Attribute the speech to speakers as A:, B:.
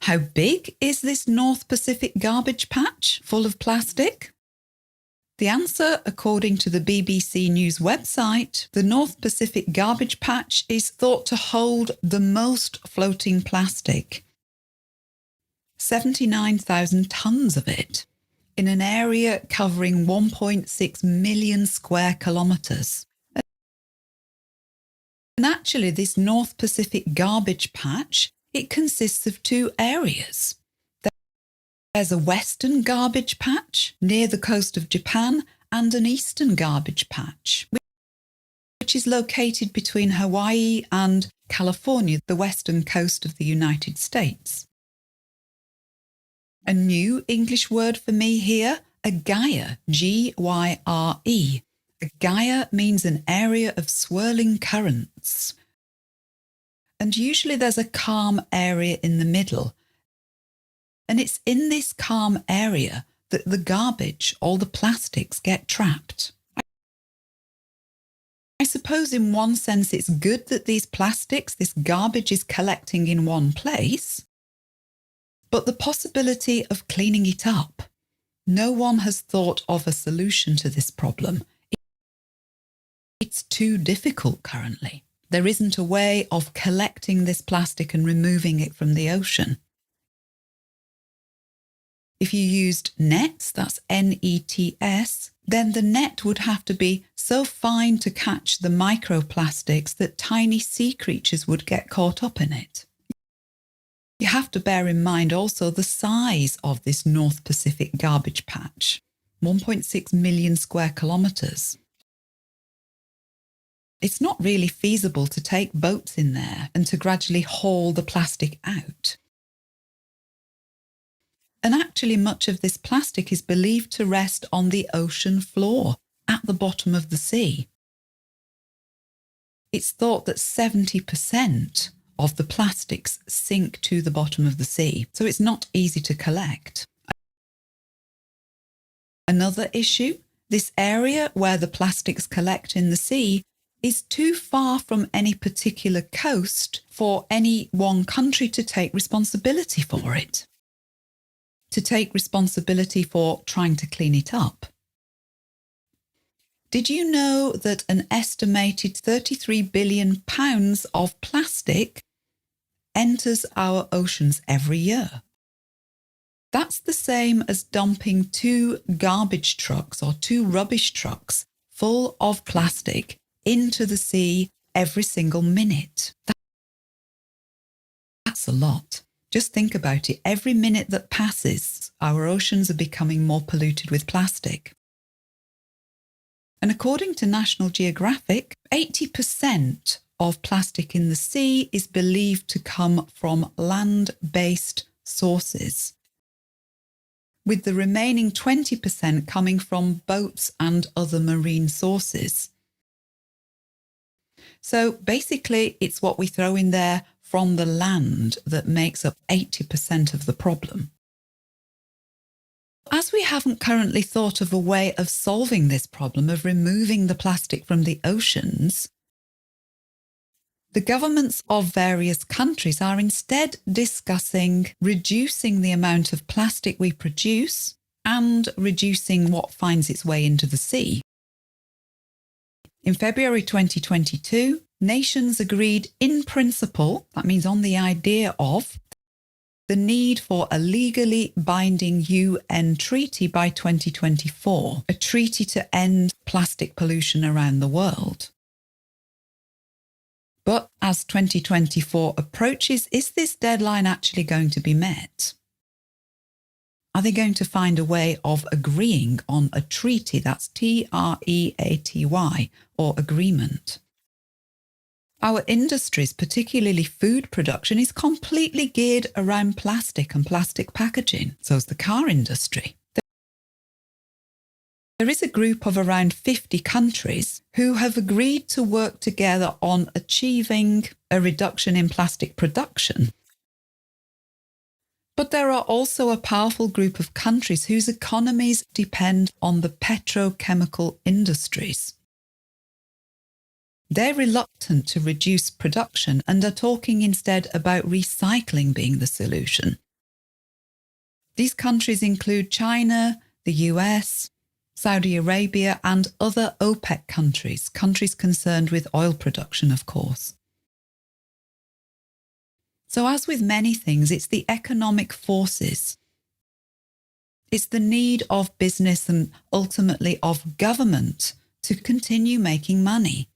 A: How big is this North Pacific garbage patch full of plastic? The answer, according to the BBC News website, the North Pacific garbage patch is thought to hold the most floating plastic, 79,000 tonnes of it, in an area covering 1.6 million square kilometres. And actually, this North Pacific garbage patch, it consists of two areas. There's a western garbage patch near the coast of Japan and an eastern garbage patch, which is located between Hawaii and California, the western coast of the United States. A new English word for me here, a gyre, G-Y-R-E. A gyre means an area of swirling currents. And usually there's a calm area in the middle. And it's in this calm area that the garbage, all the plastics, get trapped. I suppose in one sense it's good that these plastics, this garbage is collecting in one place, but the possibility of cleaning it up, no one has thought of a solution to this problem. It's too difficult currently. There isn't a way of collecting this plastic and removing it from the ocean. If you used nets, that's N-E-T-S, then the net would have to be so fine to catch the microplastics that tiny sea creatures would get caught up in it. You have to bear in mind also the size of this North Pacific garbage patch, 1.6 million square kilometres. It's not really feasible to take boats in there and to gradually haul the plastic out. And actually much of this plastic is believed to rest on the ocean floor, at the bottom of the sea. It's thought that 70% of the plastics sink to the bottom of the sea, so it's not easy to collect. Another issue, this area where the plastics collect in the sea is too far from any particular coast for any one country to take responsibility for it, to take responsibility for trying to clean it up. Did you know that an estimated £33 billion of plastic enters our oceans every year? That's the same as dumping 2 garbage trucks or 2 rubbish trucks full of plastic into the sea every single minute. That's a lot. Just think about it. Every minute that passes, our oceans are becoming more polluted with plastic. And according to National Geographic, 80% of plastic in the sea is believed to come from land-based sources, with the remaining 20% coming from boats and other marine sources. So basically, it's what we throw in there from the land that makes up 80% of the problem. As we haven't currently thought of a way of solving this problem of removing the plastic from the oceans, the governments of various countries are instead discussing reducing the amount of plastic we produce and reducing what finds its way into the sea. In February 2022, nations agreed in principle, that means on the idea of, the need for a legally binding UN treaty by 2024, a treaty to end plastic pollution around the world. But as 2024 approaches, is this deadline actually going to be met? Are they going to find a way of agreeing on a treaty, that's T-R-E-A-T-Y, or agreement? Our industries, particularly food production, is completely geared around plastic and plastic packaging. So is the car industry. There is a group of around 50 countries who have agreed to work together on achieving a reduction in plastic production. But there are also a powerful group of countries whose economies depend on the petrochemical industries. They're reluctant to reduce production and are talking instead about recycling being the solution. These countries include China, the US, Saudi Arabia, and other OPEC countries, countries concerned with oil production, of course. So as with many things, it's the economic forces. It's the need of business and ultimately of government to continue making money.